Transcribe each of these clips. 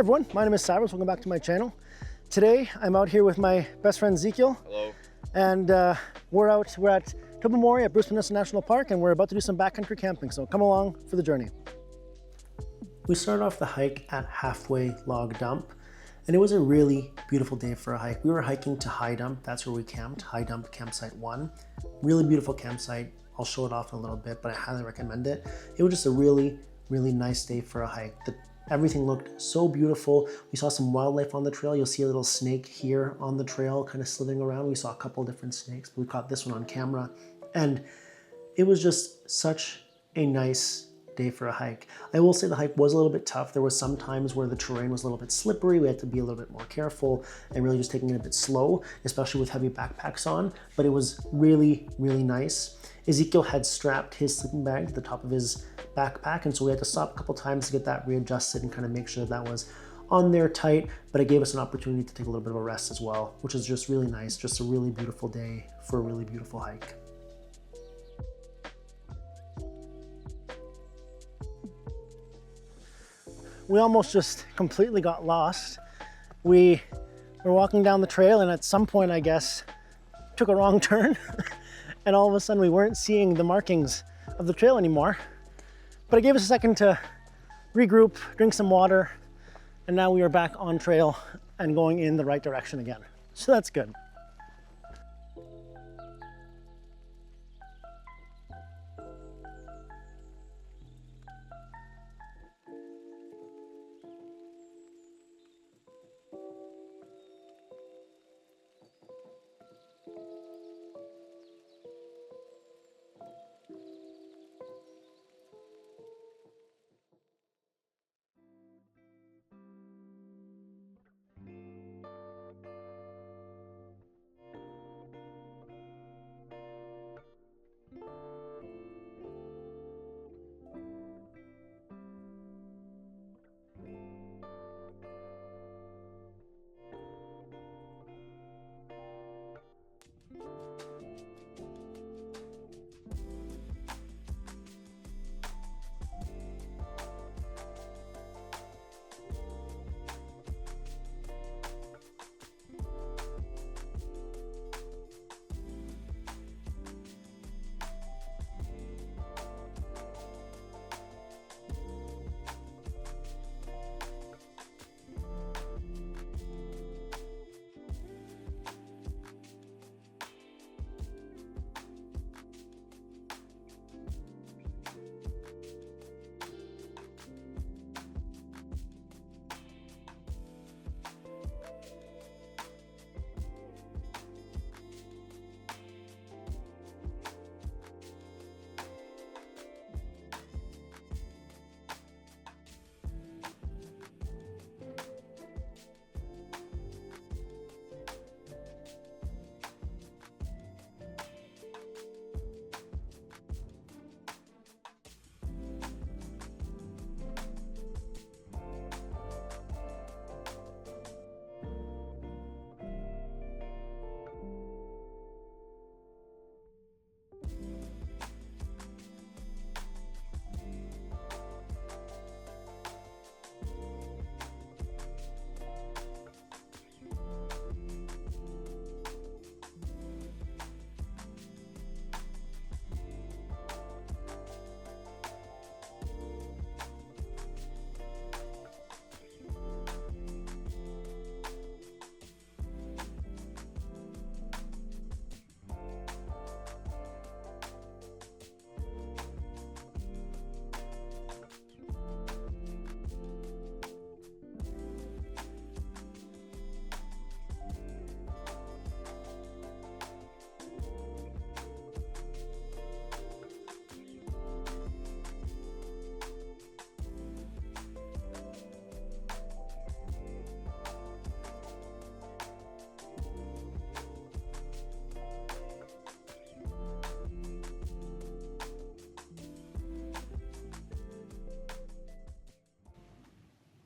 everyone, my name is Cyrus. Welcome back to my channel. Today I'm out here with my best friend Ezekiel. Hello. And we're at Tobermory at Peninsula National Park, and we're about to do some backcountry camping, so come along for the journey. We started off the hike at Halfway Log Dump, and it was a really beautiful day for a hike. We were hiking to High Dump, that's where we camped, High Dump Campsite 1. Really beautiful campsite. I'll show it off in a little bit, but I highly recommend it. It was just a really nice day for a hike. Everything looked so beautiful. We saw some wildlife on the trail. You'll see a little snake here on the trail kind of slithering around. We saw a couple different snakes, but we caught this one on camera. And it was just such a nice day for a hike. I will say the hike was a little bit tough. There was some times where the terrain was a little bit slippery. We had to be a little bit more careful and really just taking it a bit slow, especially with heavy backpacks on, but it was really nice. Ezekiel had strapped his sleeping bag to the top of his backpack, and so we had to stop a couple times to get that readjusted and kind of make sure that was on there tight, but it gave us an opportunity to take a little bit of a rest as well, which is just really nice. Just a really beautiful day for a really beautiful hike. We almost just completely got lost. We were walking down the trail, and at some point, I guess, took a wrong turn. And all of a sudden we weren't seeing the markings of the trail anymore. But it gave us a second to regroup, drink some water, and now we are back on trail and going in the right direction again. So that's good.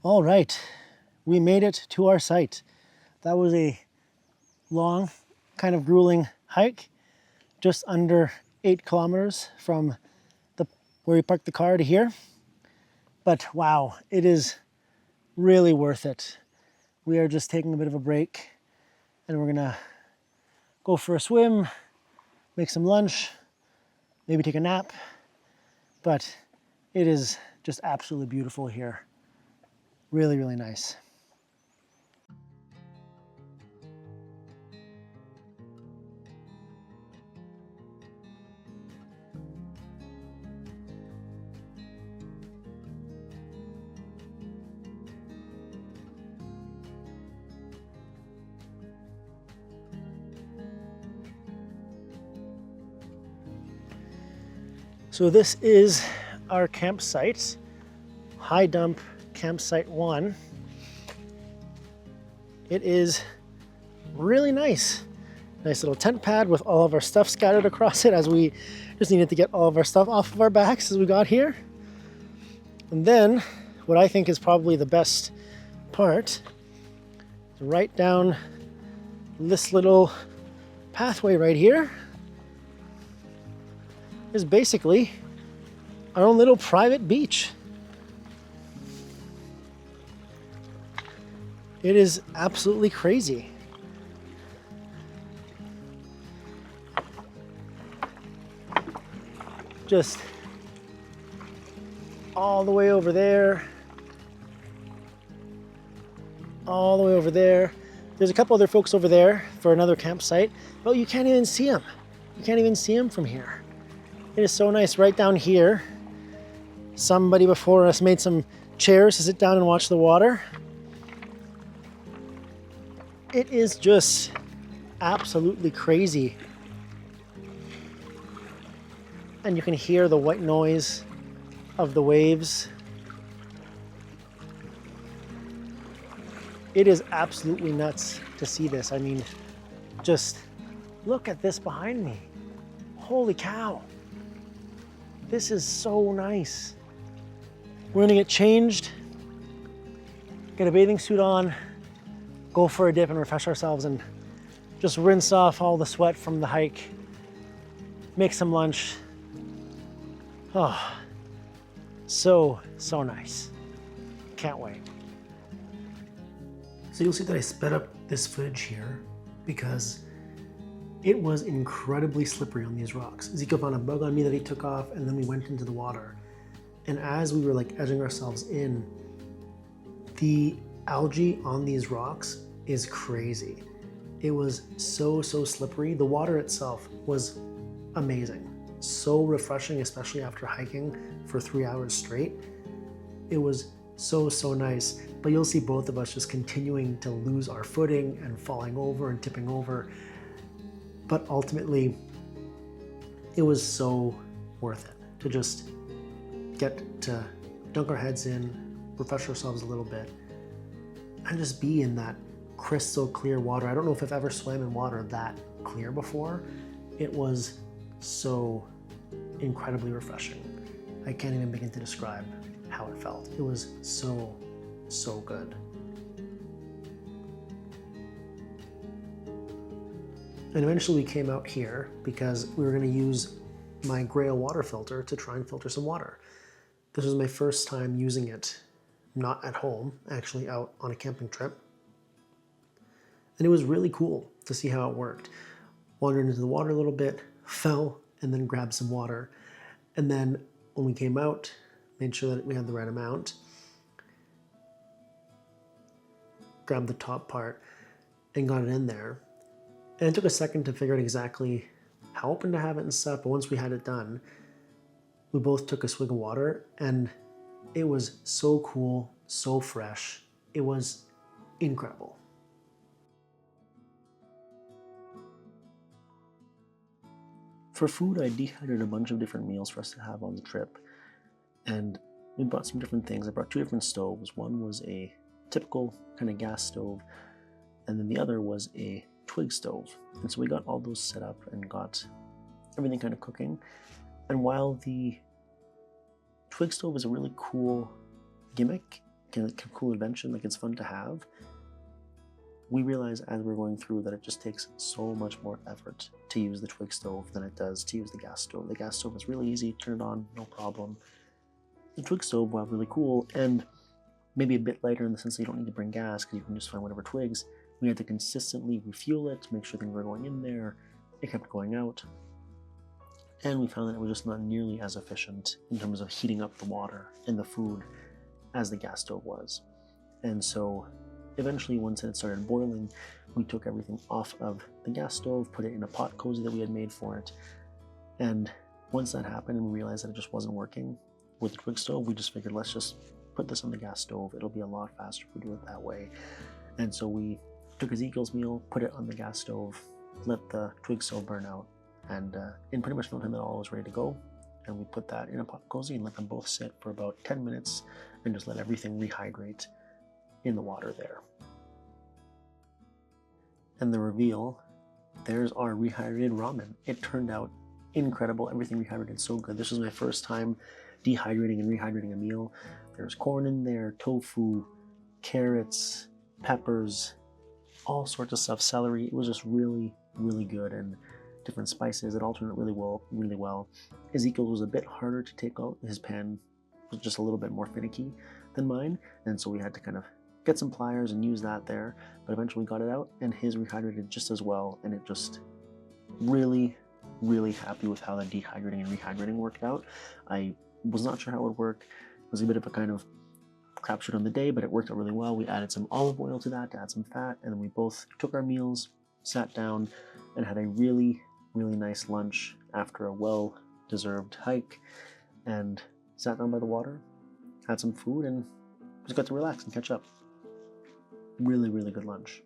All right, we made it to our site. That was a long, kind of grueling hike, just under 8 kilometers from where we parked the car to here. But wow, it is really worth it. We are just taking a bit of a break and we're gonna go for a swim, make some lunch, maybe take a nap, but it is just absolutely beautiful here. Really, really nice. So this is our campsite, High Dump Campsite 1. It is really nice. Nice little tent pad with all of our stuff scattered across it, as we just needed to get all of our stuff off of our backs as we got here. And then what I think is probably the best part, right down this little pathway right here, is basically our own little private beach. It is absolutely crazy. Just all the way over there, all the way over there. There's a couple other folks over there for another campsite, but you can't even see them. You can't even see them from here. It is so nice. Right down here, somebody before us made some chairs to sit down and watch the water. It is just absolutely crazy. And you can hear the white noise of the waves. It is absolutely nuts to see this. I mean, just look at this behind me. Holy cow. This is so nice. We're gonna get changed, get a bathing suit on, go for a dip and refresh ourselves and just rinse off all the sweat from the hike, make some lunch. Oh, so nice. Can't wait. So you'll see that I sped up this footage here because it was incredibly slippery on these rocks. Ezekiel found a bug on me that he took off, and then we went into the water. And as we were like edging ourselves in, the algae on these rocks is crazy. It was so slippery. The water itself was amazing. So refreshing, especially after hiking for 3 hours straight. It was so nice. But you'll see both of us just continuing to lose our footing and falling over and tipping over. But ultimately, it was so worth it to just get to dunk our heads in, refresh ourselves a little bit, and just be in that crystal clear water. I don't know if I've ever swam in water that clear before. It was so incredibly refreshing. I can't even begin to describe how it felt. It was so good. And eventually we came out here because we were going to use my Grail water filter to try and filter some water. This was my first time using it, not at home, actually out on a camping trip. And it was really cool to see how it worked. Wandered into the water a little bit, fell, and then grabbed some water. And then when we came out, made sure that we had the right amount, grabbed the top part and got it in there. And it took a second to figure out exactly how open to have it and stuff, but once we had it done, we both took a swig of water and it was so cool, so fresh. It was incredible. For food, I dehydrated a bunch of different meals for us to have on the trip. And we brought some different things. I brought 2 different stoves. One was a typical kind of gas stove, and then the other was a twig stove. And so we got all those set up and got everything kind of cooking. And while the twig stove is a really cool gimmick, kind of cool invention, like it's fun to have, we realized as we're going through that it just takes so much more effort to use the twig stove than it does to use the gas stove. The gas stove is really easy, turn it on, no problem. The twig stove, while really cool and maybe a bit lighter in the sense that you don't need to bring gas because you can just find whatever twigs. We had to consistently refuel it to make sure things were going in there. It kept going out. And we found that it was just not nearly as efficient in terms of heating up the water and the food as the gas stove was. And so eventually, once it started boiling, we took everything off of the gas stove, put it in a pot cozy that we had made for it. And once that happened and we realized that it just wasn't working with the twig stove, we just figured, let's just put this on the gas stove. It'll be a lot faster if we do it that way. And so we took Ezekiel's meal, put it on the gas stove, let the twig stove burn out, and in pretty much no time at all, it was ready to go. And we put that in a pot cozy and let them both sit for about 10 minutes and just let everything rehydrate in the water there. And the reveal, there's our rehydrated ramen. It turned out incredible. Everything rehydrated so good. This was my first time dehydrating and rehydrating a meal. There's corn in there, tofu, carrots, peppers, all sorts of stuff, celery. It was just really, really good, and different spices. It all turned out really well. Ezekiel was a bit harder to take out. His pan was just a little bit more finicky than mine, and so we had to kind of get some pliers and use that there, but eventually we got it out, and his rehydrated just as well, and it just really happy with how the dehydrating and rehydrating worked out. I was not sure how it would work. It was a bit of a kind of crapshoot on the day, but it worked out really well. We added some olive oil to that to add some fat, and then we both took our meals, sat down, and had a really nice lunch after a well-deserved hike, and sat down by the water, had some food, and just got to relax and catch up. Really good lunch.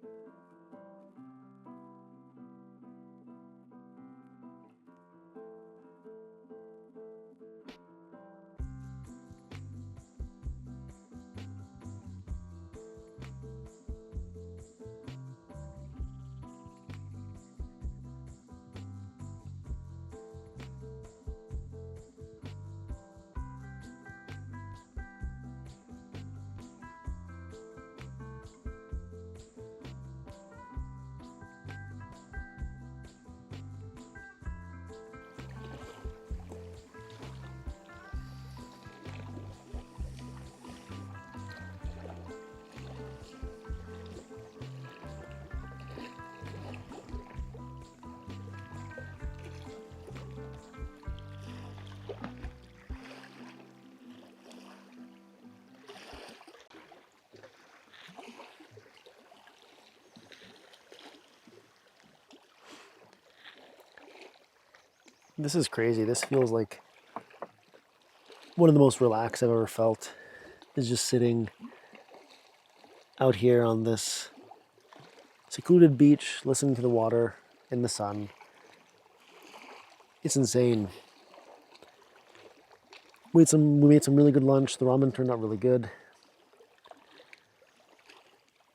This is crazy. This feels like one of the most relaxed I've ever felt, is just sitting out here on this secluded beach, listening to the water in the sun. It's insane. We made some really good lunch. The ramen turned out really good.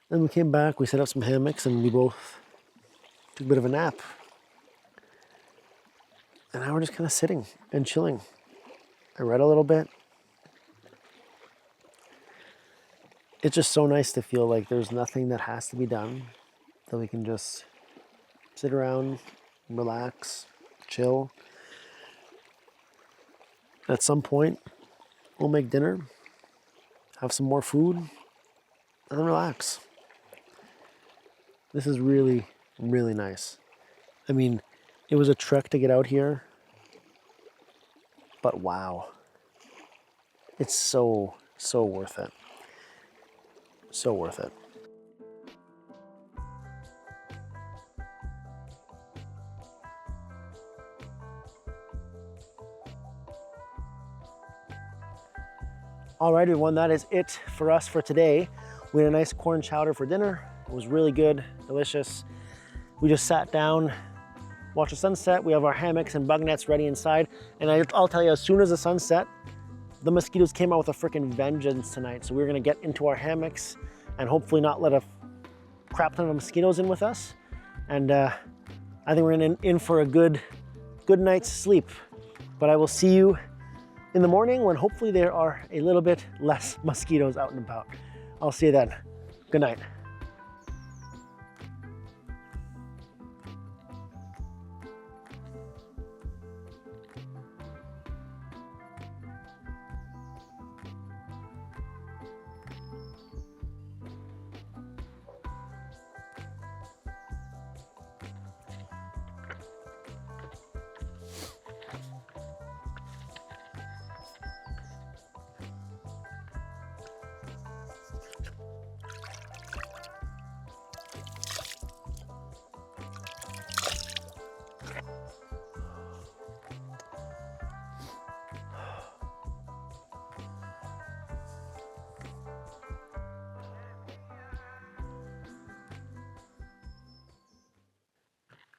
Then we came back, we set up some hammocks, and we both took a bit of a nap. And now we're just kind of sitting and chilling. I read a little bit. It's just so nice to feel like there's nothing that has to be done, that we can just sit around, relax, chill. At some point, we'll make dinner, have some more food, and then relax. This is really nice. I mean, it was a trek to get out here, but wow. It's so worth it. So worth it. All right, everyone, that is it for us for today. We had a nice corn chowder for dinner. It was really good, delicious. We just sat down, watched the sunset. We have our hammocks and bug nets ready inside. And I'll tell you, as soon as the sun set, the mosquitoes came out with a freaking vengeance tonight. So we're gonna get into our hammocks and hopefully not let a crap ton of mosquitoes in with us. And I think we're in for a good night's sleep. But I will see you in the morning when hopefully there are a little bit less mosquitoes out and about. I'll see you then. Good night.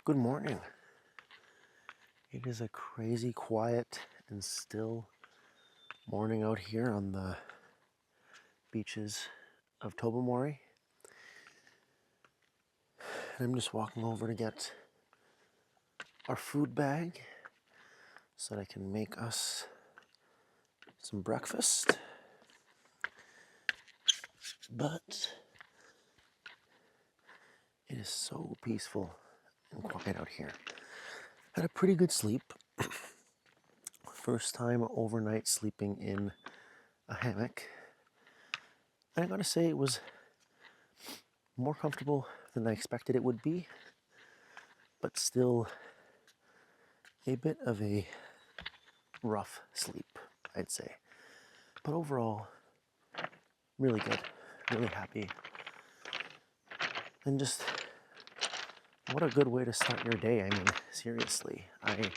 Good morning. It is a crazy quiet and still morning out here on the beaches of Tobermory. And I'm just walking over to get our food bag so that I can make us some breakfast. But it is so peaceful and quiet out here. Had a pretty good sleep. First time overnight sleeping in a hammock. And I gotta say it was more comfortable than I expected it would be, but still a bit of a rough sleep, I'd say. But overall, really good, really happy. And just, what a good way to start your day. I mean, seriously, I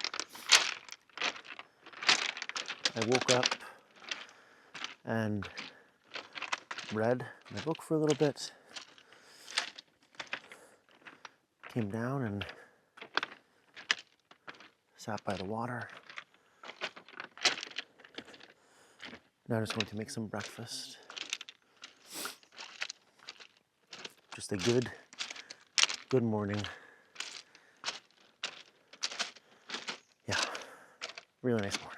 woke up and read my book for a little bit, came down and sat by the water. Now I'm just going to make some breakfast. Just a good morning. Yeah, really nice morning.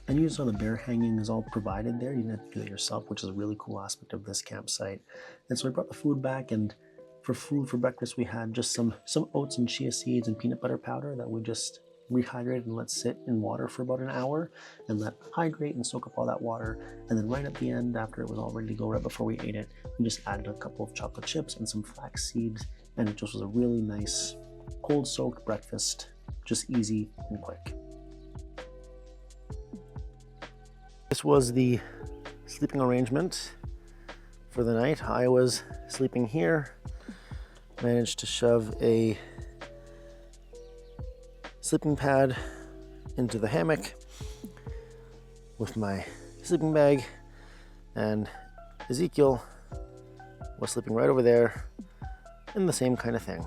And you saw the bear hanging is all provided there. You didn't have to do it yourself, which is a really cool aspect of this campsite. And so I brought the food back, and for food for breakfast we had just some oats and chia seeds and peanut butter powder that we just rehydrated and let sit in water for about an hour and let hydrate and soak up all that water. And then right at the end, after it was all ready to go, right before we ate it, we just added a couple of chocolate chips and some flax seeds, and it just was a really nice cold soaked breakfast, just easy and quick. This was the sleeping arrangement for the night. I was sleeping here, managed to shove a sleeping pad into the hammock with my sleeping bag, and Ezekiel was sleeping right over there in the same kind of thing.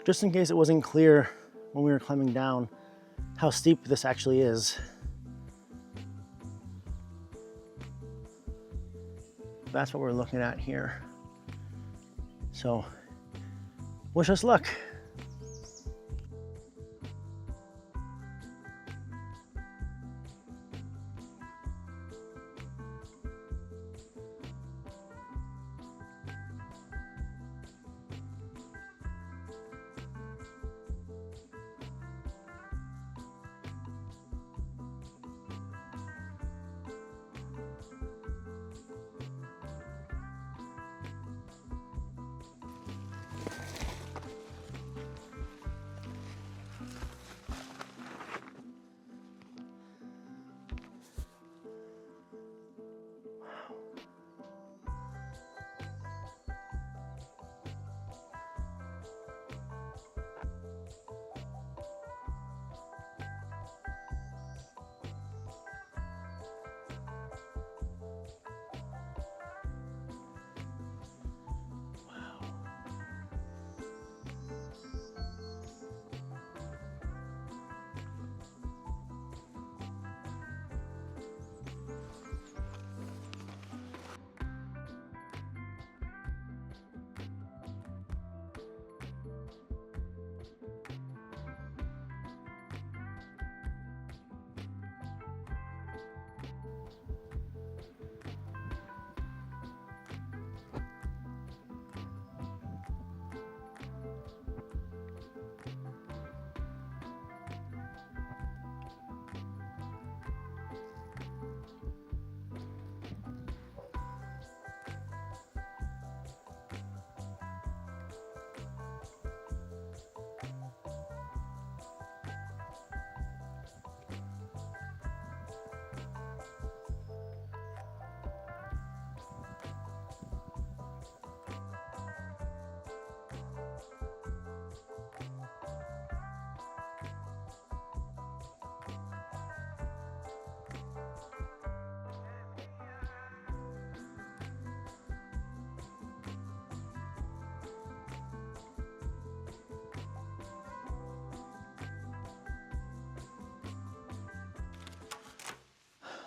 Just in case it wasn't clear when we were climbing down how steep this actually is. That's what we're looking at here. So, wish us luck.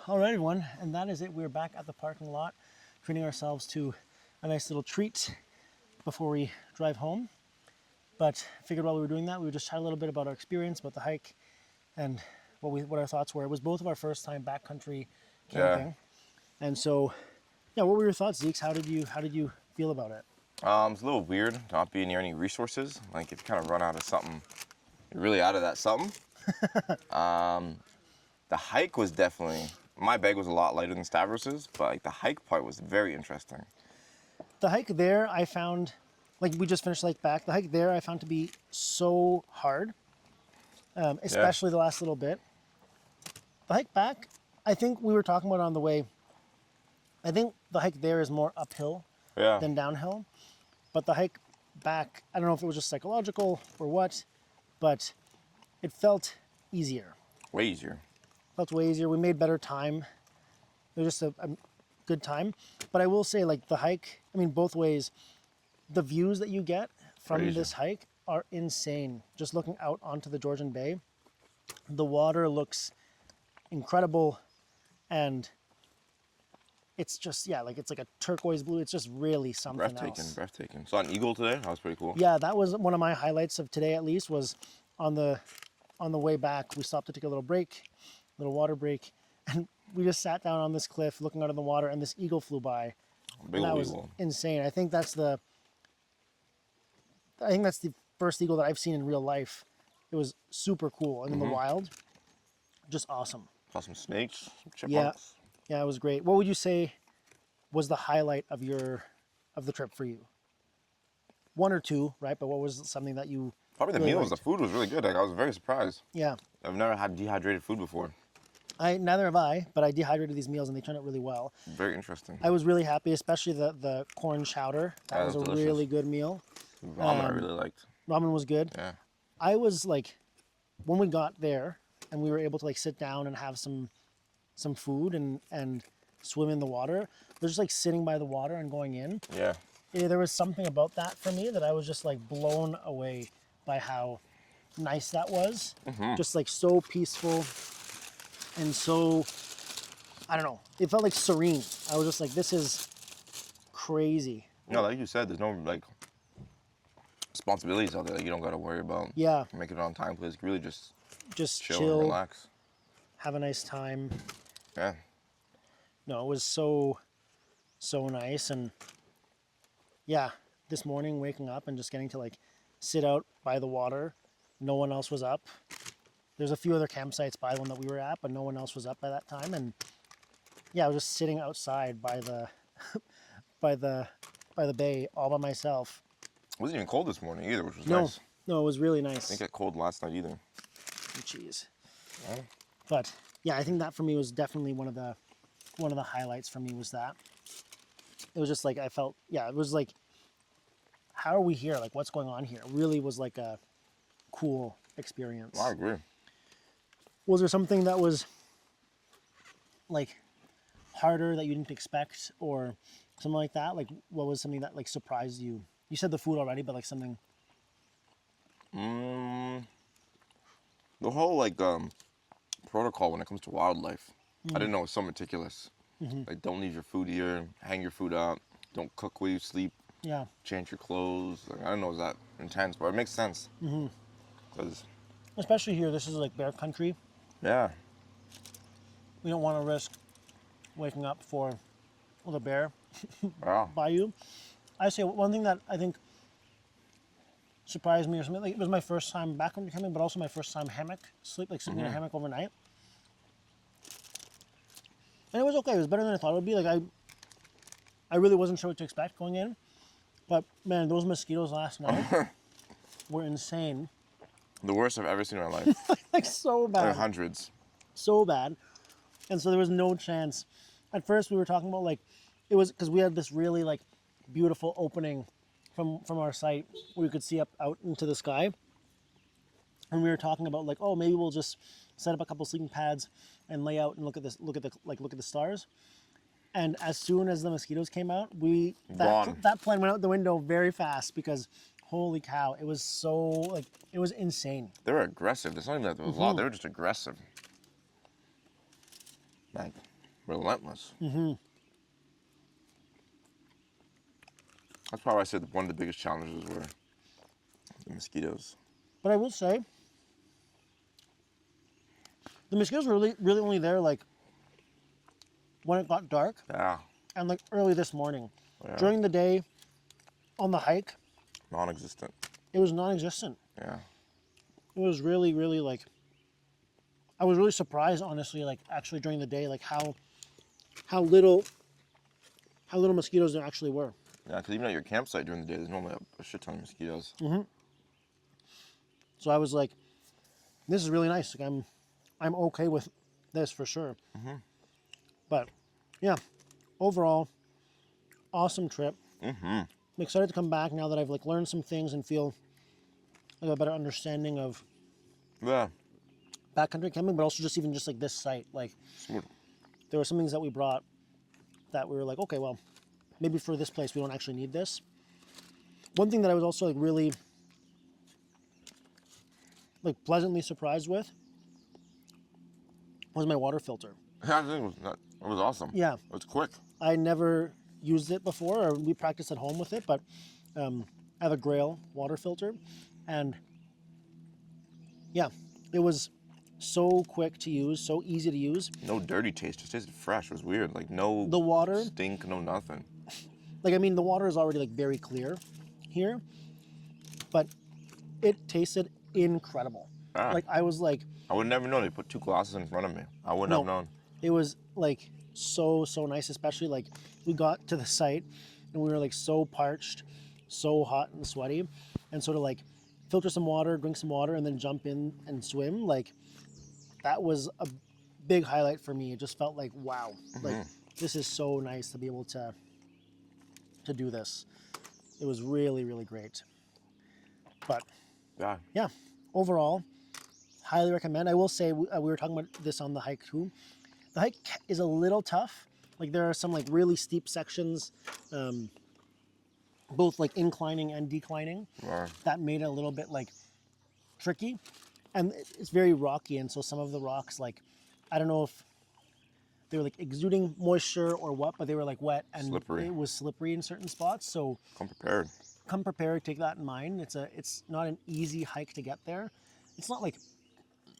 All right, everyone, and that is it. We're back at the parking lot, treating ourselves to a nice little treat before we drive home. But figured while we were doing that, we would just chat a little bit about our experience, about the hike, and what our thoughts were. It was both of our first time backcountry camping, and so yeah, what were your thoughts, Zeeks? How did you feel about it? It's a little weird not being near any resources. Like if you kind of run out of something, you're really out of that something. The hike was definitely, my bag was a lot lighter than Stavros's, but like the hike part was very interesting. The hike there, I found, like we just finished back. The hike there, I found to be so hard, especially the last little bit. The hike back, I think we were talking about on the way. I think the hike there is more uphill than downhill, but the hike back, I don't know if it was just psychological or what, but it felt easier. Way easier. Felt way easier. We made better time. It was just a good time. But I will say, like the hike, I mean, both ways, the views that you get from this hike are insane. Just looking out onto the Georgian Bay, the water looks incredible, and it's just, like it's like a turquoise blue. It's just really something else. Breathtaking. Saw an eagle today. That was pretty cool. Yeah, that was one of my highlights of today, at least, was on the way back. We stopped to take a little break, little water break, and we just sat down on this cliff looking out of the water, and this eagle flew by. Big that was eagle. Insane. I think that's the first eagle that I've seen in real life. It was super cool, and in the wild, just awesome. Saw some snakes, some chipmunks. Yeah, it was great. What would you say was the highlight of the trip for you? One or two, right? But what was something that you probably the really meals? liked? The food was really good. Like I was very surprised. Yeah. I've never had dehydrated food before. Neither have I, but I dehydrated these meals and they turned out really well. Very interesting. I was really happy, especially the corn chowder. That was a delicious. really good meal. Ramen I really liked. Ramen was good. Yeah. I was like, when we got there and we were able to sit down and have some food and swim in the water, they're just sitting by the water and going in. Yeah. There was something about that for me that I was just blown away by how nice that was. Just so peaceful and so, I don't know, it felt serene. I was just this is crazy. No, like you said, there's no responsibilities out there that you don't got to worry about. Yeah. Making it on time, please. Really just chill, and relax. Have a nice time. Yeah. No, it was so nice. And yeah, this morning waking up and just getting to sit out by the water. No one else was up. There's a few other campsites by the one that we were at, but no one else was up by that time. And yeah, I was just sitting outside by the by the bay all by myself. It wasn't even cold this morning either, which was nice. No, it was really nice. Didn't get cold last night either. Jeez. Yeah. But yeah, I think that for me was definitely one of the highlights for me was that. It was just I felt, it was how are we here? What's going on here? It really was a cool experience. I agree. Was there something that was harder that you didn't expect or something like that? What was something that surprised you? You said the food already, but something. The whole protocol when it comes to wildlife. I didn't know it was so meticulous. Don't leave your food here, hang your food out, don't cook where you sleep. Yeah. Change your clothes. I didn't know it was that intense, but it makes sense. Especially here, this is bear country. Yeah. We don't want to risk waking up for the bear Yeah. by you. I say one thing that I think surprised me or something, it was my first time backcountry camping, but also my first time sleeping in a hammock overnight. And it was okay. It was better than I thought it would be. I really wasn't sure what to expect going in. But man, those mosquitoes last night were insane. The worst I've ever seen in my life. So bad. There are hundreds. So bad. And so there was no chance. At first we were talking about it was because we had this really beautiful opening from our site where you could see out into the sky. And we were talking about oh, maybe we'll just set up a couple sleeping pads and lay out and look at the stars. And as soon as the mosquitoes came out, that plan went out the window very fast because holy cow, it was so it was insane. They were aggressive. It's not even that there was a lot. They were just aggressive. relentless. Mm-hmm. That's probably why I said one of the biggest challenges were the mosquitoes. But I will say, the mosquitoes were really only there like when it got dark Yeah, and like early this morning. yeah. During the day on the hike, Non-existent. it was non-existent. Yeah. It was really like, I was really surprised, honestly, like actually during the day, like how little mosquitoes there actually were. Yeah, because even at your campsite during the day, there's normally a shit ton of mosquitoes. Mm-hmm. So I was like, this is really nice. Like I'm okay with this for sure. Mm-hmm. But yeah, overall, awesome trip. Mm-hmm. I'm excited to come back now that I've like learned some things and feel like a better understanding of Yeah. backcountry camping, but also just even just like this site. Like Smooth. there were some things that we brought that we were like, okay, well, maybe for this place we don't actually need this. One thing that I was also like really like pleasantly surprised with was my water filter. Yeah, I think it was awesome. Yeah. It was quick. I never used it before, or we practiced at home with it, but I have a Grail water filter, and yeah, it was so quick to use, so easy to use. No dirty taste. Just tasted fresh. It was weird. Like no The water, stink, no nothing. like I mean, the water is already like very clear here, but it tasted incredible. Ah. Like I was like, I would never know. They put 2 glasses in front of me. I wouldn't have known. it was like so nice, especially like we got to the site and we were like so parched, so hot and sweaty, and sort of like filter some water, drink some water, and then jump in and swim. Like that was a big highlight for me. It just felt like wow, like this is so nice to be able to do this. It was really great. But yeah, overall, highly recommend. I will say we were talking about this on the hike too. The hike is a little tough. Like there are some like really steep sections, both like inclining and declining, that made it a little bit like tricky, and it's very rocky. And so some of the rocks, like I don't know if they were like exuding moisture or what, but they were like wet and Slippery. It was slippery in certain spots. So Come prepared. come prepared. Take that in mind. It's not an easy hike to get there. It's not like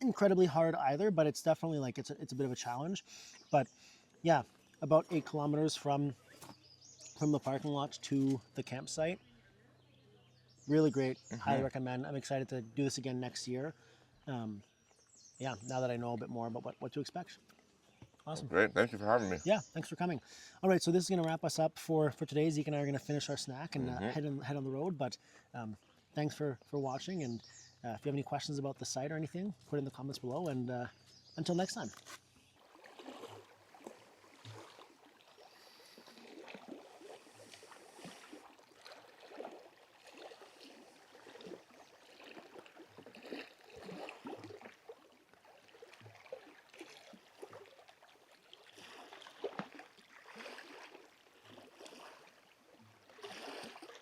incredibly hard either, but it's definitely like it's a bit of a challenge. But yeah, about 8 kilometers from the parking lot to the campsite. Really great. Highly recommend. I'm excited to do this again next year. Yeah, now that I know a bit more about what to expect. Awesome. Great. Thank you for having me. Yeah, thanks for coming. All right, so this is going to wrap us up for today. Zeke and I are going to finish our snack and head on the road. But thanks for watching. And if you have any questions about the site or anything, put it in the comments below. And until next time.